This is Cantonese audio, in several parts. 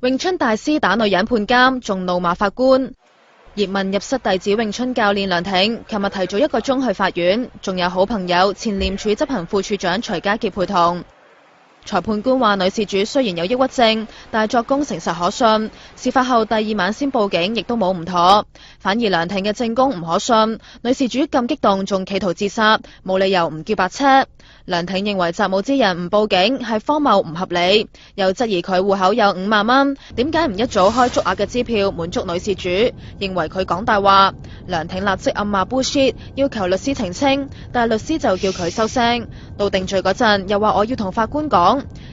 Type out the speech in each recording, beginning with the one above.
詠春大師打女人判監，仲怒罵法官。葉問入室弟子詠春教練梁挺，琴日提早1個鐘去法院，仲有好朋友前廉署執行副處長徐家傑陪同。裁判官話女事主雖然有抑鬱症，但作供誠實可信。事發後第2晚先報警，亦都冇唔妥。反而梁挺嘅證供唔可信，女事主咁激動仲企圖自殺，冇理由唔叫白車。梁挺認為責無之人唔報警係荒謬唔合理，又質疑佢戶口有5萬蚊，點解唔一早開足額嘅支票滿足女事主？認為佢講大話。梁挺立即暗罵 bullshit， 要求律師澄清，但律師就叫佢收聲。到定罪嗰陣，又話我要同法官講。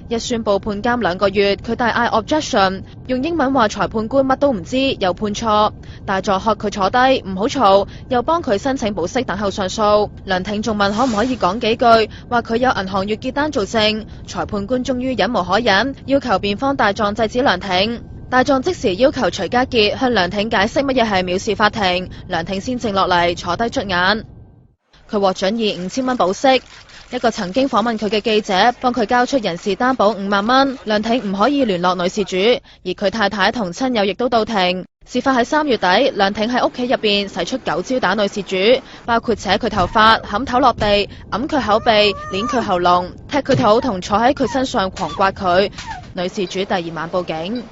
一宣布判監2個月，佢大嗌 objection， 用英文話裁判官乜都唔知，又判錯。大助喝佢坐低，唔好嘈，又幫佢申請保釋等候上訴。梁挺仲問可唔可以講幾句，話佢有銀行月結單做證。裁判官終於忍無可忍，要求辯方大狀制止梁挺。大狀即時要求徐家傑向梁挺解釋乜嘢係藐視法庭，梁挺先靜落嚟坐低捽眼。佢獲准以5000蚊保釋。一個曾經訪問佢嘅記者幫佢交出人事擔保5萬蚊，梁挺唔可以聯絡女事主，而佢太太同親友亦都到庭。事發喺3月底，梁挺喺屋企入邊使出9招打女事主，包括扯佢頭髮、冚頭落地、揞佢口鼻、捏佢喉嚨、踢佢肚同坐喺佢身上狂刮佢。女事主第2晚報警。